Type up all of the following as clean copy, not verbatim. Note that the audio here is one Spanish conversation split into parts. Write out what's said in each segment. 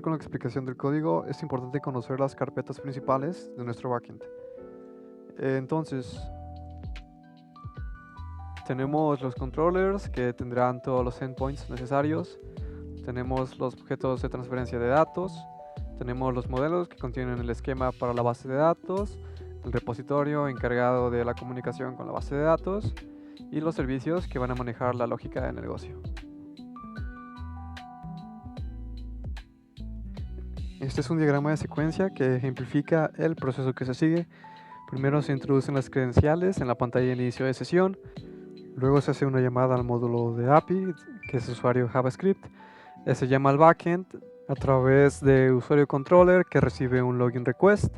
Con la explicación del código es importante conocer las carpetas principales de nuestro backend. Entonces, tenemos los controllers que tendrán todos los endpoints necesarios. Tenemos los objetos de transferencia de datos. Tenemos los modelos que contienen el esquema para la base de datos, el repositorio encargado de la comunicación con la base de datos y los servicios que van a manejar la lógica de negocio. Este es un diagrama de secuencia que ejemplifica el proceso que se sigue. Primero se introducen las credenciales en la pantalla de inicio de sesión. Luego se hace una llamada al módulo de API, que es usuario JavaScript. Se llama al backend a través de usuario controller, que recibe un login request.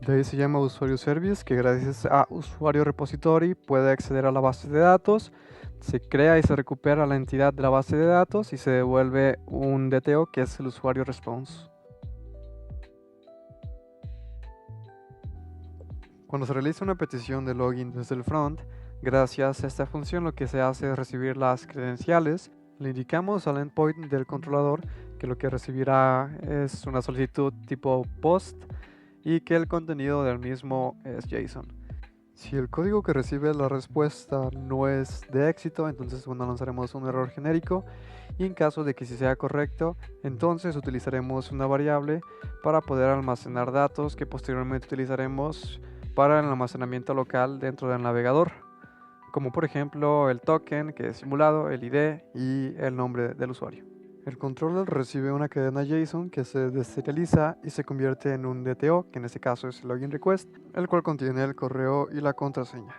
De ahí se llama usuario service, que gracias a usuario repository puede acceder a la base de datos. Se crea y se recupera la entidad de la base de datos y se devuelve un DTO, que es el usuario response. Cuando se realiza una petición de login desde el front, gracias a esta función lo que se hace es recibir las credenciales. Le indicamos al endpoint del controlador que lo que recibirá es una solicitud tipo POST y que el contenido del mismo es JSON. Si el código que recibe la respuesta no es de éxito, entonces lanzaremos un error genérico, y en caso de que sí sea correcto, entonces utilizaremos una variable para poder almacenar datos que posteriormente utilizaremos para el almacenamiento local dentro del navegador, como por ejemplo el token que es simulado, el ID y el nombre del usuario. El controller recibe una cadena JSON que se deserializa y se convierte en un DTO, que en este caso es el login request, el cual contiene el correo y la contraseña.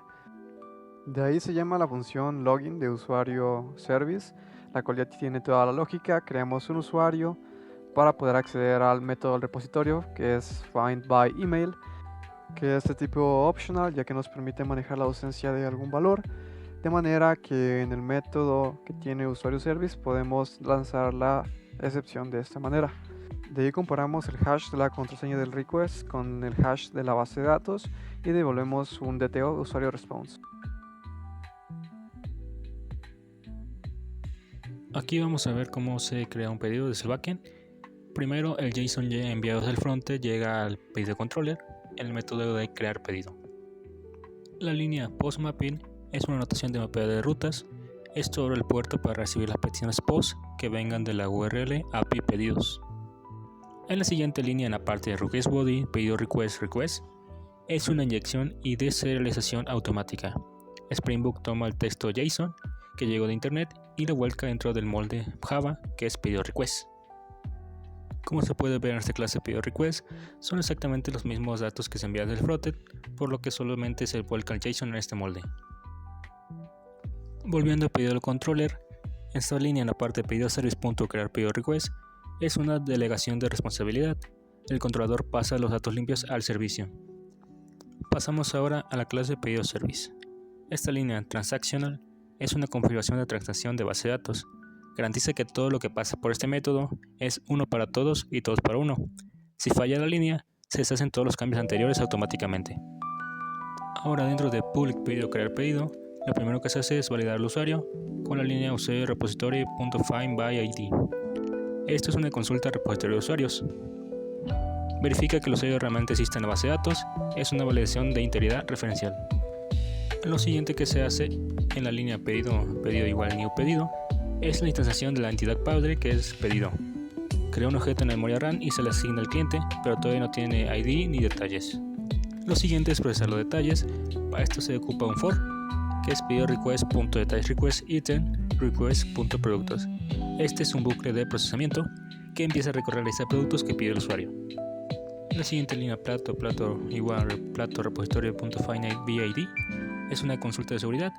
De ahí se llama la función login de usuario service, la cual ya tiene toda la lógica. Creamos un usuario para poder acceder al método del repositorio, que es find by email, que es de tipo optional, ya que nos permite manejar la ausencia de algún valor, de manera que en el método que tiene usuario service podemos lanzar la excepción de esta manera. De ahí comparamos el hash de la contraseña del request con el hash de la base de datos y devolvemos un DTO usuario response. Aquí vamos a ver cómo se crea un pedido desde el backend. Primero, el JSON enviado desde el frontend llega al pedido controller en el método de crear pedido. La línea postMapping es una notación de mapeo de rutas. Esto abre el puerto para recibir las peticiones post que vengan de la URL API pedidos. En la siguiente línea, en la parte de request body, pedido request es una inyección y deserialización automática. Spring Boot toma el texto JSON que llegó de internet y lo vuelca dentro del molde Java, que es pedido request. Como se puede ver en esta clase pedido request, son exactamente los mismos datos que se envían del frontend, por lo que solamente se vuelca el JSON en este molde. Volviendo al pedido del controller, esta línea en la parte de pedido service.crear pedido request es una delegación de responsabilidad. El controlador pasa los datos limpios al servicio. Pasamos ahora a la clase pedido service. Esta línea transactional es una configuración de transacción de base de datos. Garantiza que todo lo que pasa por este método es uno para todos y todos para uno. Si falla la línea, se deshacen todos los cambios anteriores automáticamente. Ahora, dentro de public pedido crear pedido, lo primero que se hace es validar al usuario con la línea usuario repository.findById. Esto es una consulta al repositorio de usuarios. Verifica que el usuario realmente existe en la base de datos. Es una validación de integridad referencial. Lo siguiente que se hace en la línea pedido igual new pedido es la instanciación de la entidad padre, que es pedido. Crea un objeto en la memoria RAM y se le asigna al cliente, pero todavía no tiene ID ni detalles. Lo siguiente es procesar los detalles. Para esto se ocupa un for, que es pedido request.detailsRequest item request.productos. Este es un bucle de procesamiento que empieza a recorrer la lista de productos que pide el usuario. La siguiente línea plato igual plato repository.findById es una consulta de seguridad.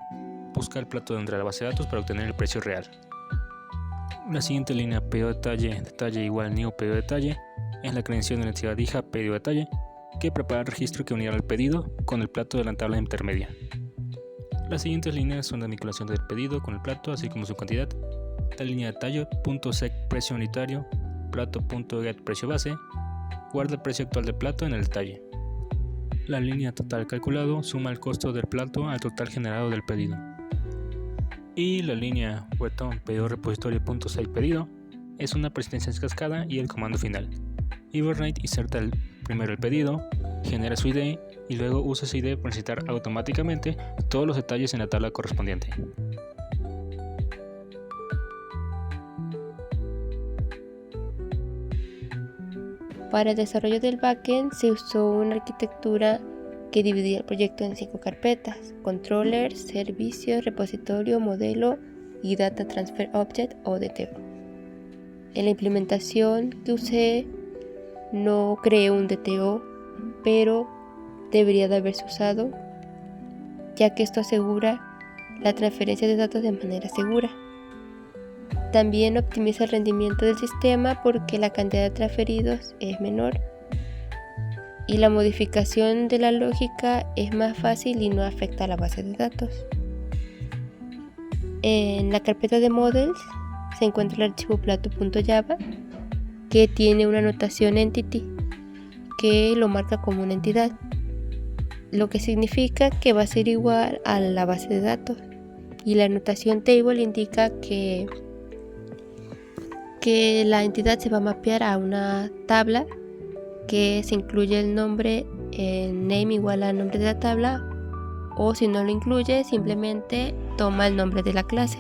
Busca el plato dentro de la base de datos para obtener el precio real. La siguiente línea pedido detalle igual new pedido detalle es la creación de la entidad hija pedido detalle, que prepara el registro que unirá el pedido con el plato de la tabla intermedia. Las siguientes líneas son la vinculación del pedido con el plato, así como su cantidad. La línea detalle.sec precio unitario plato.get precio base guarda el precio actual del plato en el detalle. La línea total calculado suma el costo del plato al total generado del pedido. Y la línea button pedido repository.save pedido es una persistència en cascada y el comando final. Hibernate inserta primero el pedido, genera su ID y luego usa ese ID para insertar automáticamente todos los detalles en la tabla correspondiente. Para el desarrollo del backend se usó una arquitectura que dividía el proyecto en 5 carpetas: controller, servicio, repositorio, modelo y data transfer object o DTO. En la implementación que usé no creé un DTO, pero debería de haberse usado, ya que esto asegura la transferencia de datos de manera segura. También optimiza el rendimiento del sistema porque la cantidad de transferidos es menor y la modificación de la lógica es más fácil y no afecta a la base de datos. En la carpeta de models se encuentra el archivo plato.java, que tiene una notación entity que lo marca como una entidad, lo que significa que va a ser igual a la base de datos, y la notación table indica que la entidad se va a mapear a una tabla que se incluye el nombre en name igual al nombre de la tabla, o si no lo incluye simplemente toma el nombre de la clase.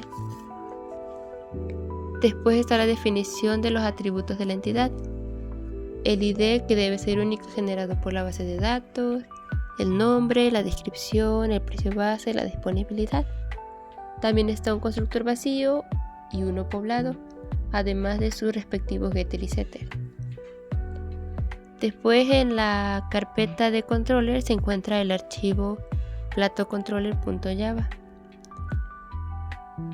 Después está la definición de los atributos de la entidad: el ID, que debe ser único generado por la base de datos, el nombre, la descripción, el precio base, la disponibilidad. También está un constructor vacío y uno poblado, además de sus respectivos getter y setter. Después, en la carpeta de controller se encuentra el archivo platocontroller.java.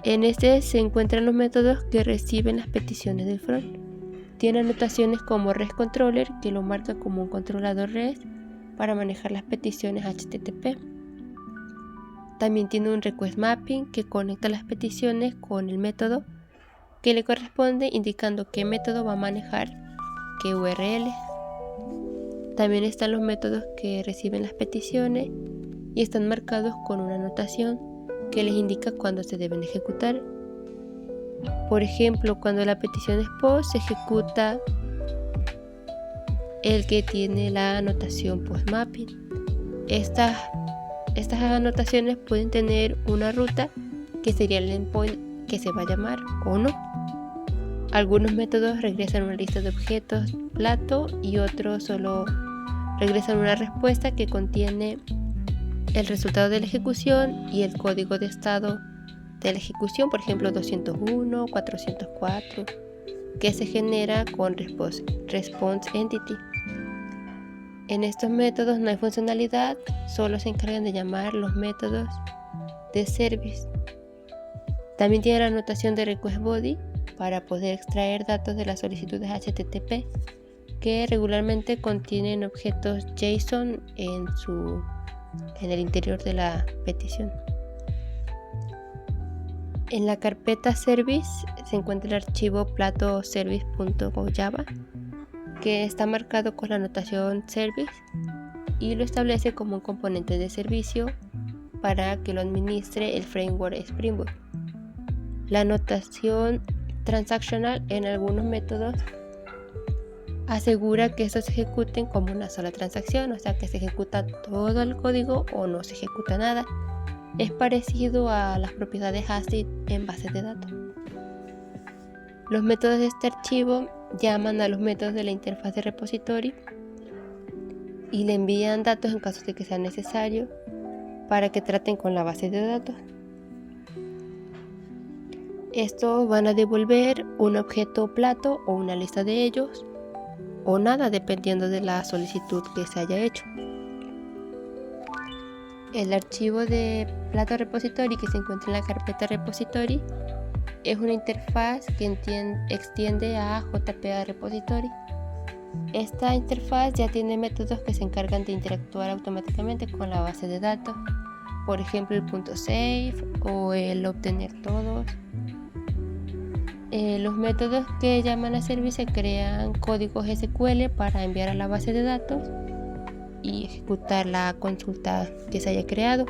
En este se encuentran los métodos que reciben las peticiones del front. Tiene anotaciones como REST-controller, que lo marca como un controlador REST para manejar las peticiones HTTP. También tiene un request mapping que conecta las peticiones con el método que le corresponde, indicando qué método va a manejar qué URL. También están los métodos que reciben las peticiones y están marcados con una anotación que les indica cuándo se deben ejecutar. Por ejemplo, cuando la petición es post, se ejecuta el que tiene la anotación post mapping. Estas anotaciones pueden tener una ruta que sería el endpoint que se va a llamar o no. Algunos métodos regresan una lista de objetos plato y otros solo regresan una respuesta que contiene el resultado de la ejecución y el código de estado de la ejecución, por ejemplo 201, 404, que se genera con response entity. En estos métodos no hay funcionalidad, solo se encargan de llamar los métodos de service. También tiene la notación de request body para poder extraer datos de las solicitudes HTTP, que regularmente contienen objetos JSON en el interior de la petición. En la carpeta service se encuentra el archivo platoservice.java, que está marcado con la notación service y lo establece como un componente de servicio para que lo administre el framework Spring Boot. La notación transactional en algunos métodos asegura que estos se ejecuten como una sola transacción, o sea que se ejecuta todo el código o no se ejecuta nada. Es parecido a las propiedades ACID en bases de datos. Los métodos de este archivo llaman a los métodos de la interfaz de repository y le envían datos en caso de que sea necesario para que traten con la base de datos. Estos van a devolver un objeto plato o una lista de ellos o nada, dependiendo de la solicitud que se haya hecho. El archivo de plato repository que se encuentra en la carpeta repository es una interfaz que extiende a JPA repository. Esta interfaz ya tiene métodos que se encargan de interactuar automáticamente con la base de datos, por ejemplo el .save o el obtener todos. Los métodos que llaman a service crean códigos SQL para enviar a la base de datos y ejecutar la consulta que se haya creado.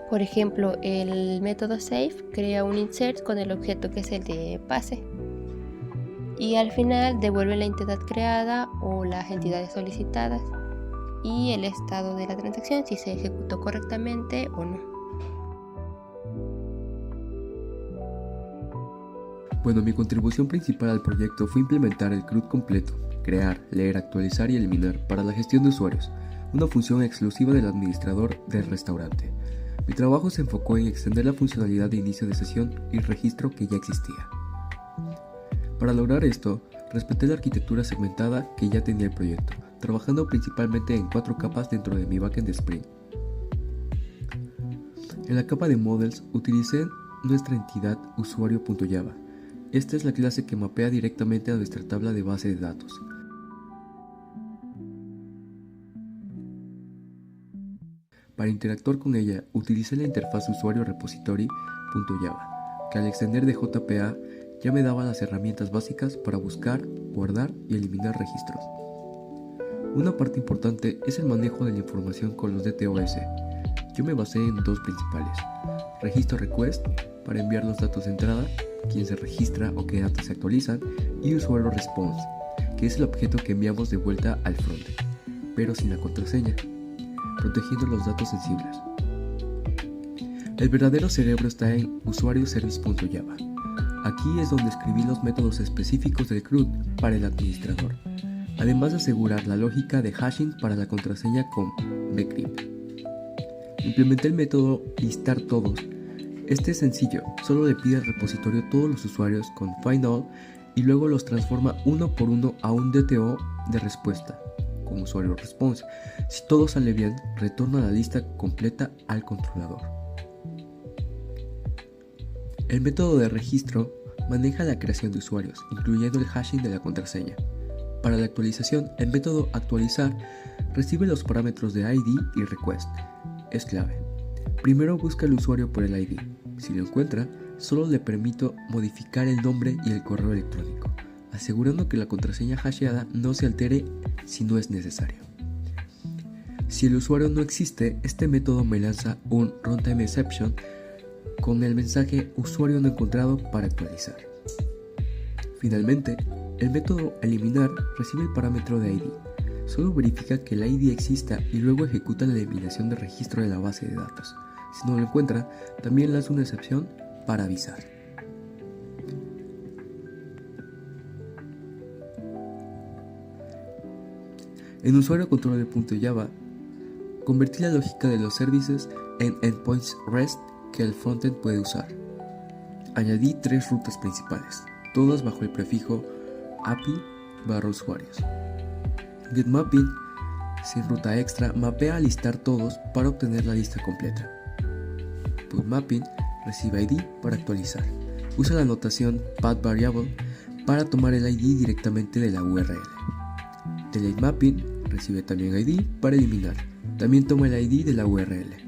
Por ejemplo, el método save crea un insert con el objeto que es el de pase y al final devuelve la entidad creada o las entidades solicitadas y el estado de la transacción, si se ejecutó correctamente o no. Bueno, mi contribución principal al proyecto fue implementar el CRUD completo, crear, leer, actualizar y eliminar para la gestión de usuarios, una función exclusiva del administrador del restaurante. Mi trabajo se enfocó en extender la funcionalidad de inicio de sesión y registro que ya existía. Para lograr esto, respeté la arquitectura segmentada que ya tenía el proyecto, trabajando principalmente en 4 capas dentro de mi backend de Spring. En la capa de Models utilicé nuestra entidad usuario.java. Esta es la clase que mapea directamente a nuestra tabla de base de datos. Para interactuar con ella, utilicé la interfaz usuario repository.java, que al extender de JPA ya me daba las herramientas básicas para buscar, guardar y eliminar registros. Una parte importante es el manejo de la información con los DTOS. Yo me basé en 2 principales: registro request para enviar los datos de entrada, quién se registra o qué datos se actualizan, y usuario response, que es el objeto que enviamos de vuelta al front, pero sin la contraseña, protegiendo los datos sensibles. El verdadero cerebro está en usuario-service.java. Aquí es donde escribí los métodos específicos del CRUD para el administrador, además de asegurar la lógica de hashing para la contraseña con bcrypt. Implementé el método listar todos. Este es sencillo, solo le pide al repositorio todos los usuarios con findAll y luego los transforma uno por uno a un DTO de respuesta con usuario response. Si todo sale bien, retorna la lista completa al controlador. El método de registro maneja la creación de usuarios, incluyendo el hashing de la contraseña. Para la actualización, el método actualizar recibe los parámetros de ID y request. Es clave. Primero busca el usuario por el ID. Si lo encuentra, solo le permito modificar el nombre y el correo electrónico, asegurando que la contraseña hasheada no se altere si no es necesario. Si el usuario no existe, este método me lanza un runtime exception con el mensaje usuario no encontrado para actualizar. Finalmente, el método eliminar recibe el parámetro de ID. Solo verifica que el ID exista y luego ejecuta la eliminación de registro de la base de datos. Si no lo encuentra, también lanza una excepción para avisar. En usuario-controller.java, convertí la lógica de los services en endpoints REST que el frontend puede usar. Añadí 3 rutas principales, todas bajo el prefijo API/usuarios. GetMapping, sin ruta extra, mapea a listar todos para obtener la lista completa. PutMapping recibe ID para actualizar. Usa la notación pathVariable para tomar el ID directamente de la URL. DeleteMapping recibe también ID para eliminar. También toma el ID de la URL.